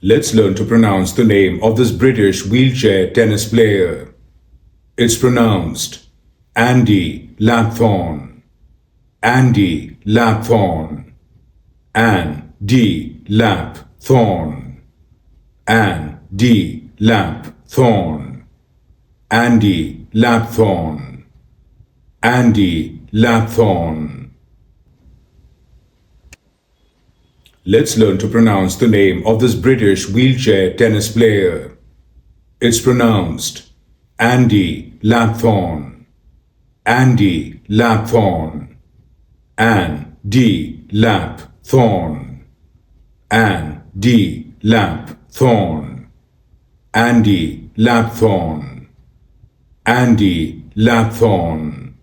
Let's learn to pronounce the name of this British wheelchair tennis player. It's pronounced Andy Lapthorne. Andy Lapthorne. Andy Lapthorne. Andy Lapthorne. Andy Lapthorne. Andy Lapthorne. Let's learn to pronounce the name of this British wheelchair tennis player. It's pronounced Andy Lapthorne. Andy Lapthorne. Andy Lapthorne. Andy Lapthorne. Andy Lapthorne. Andy Lapthorne.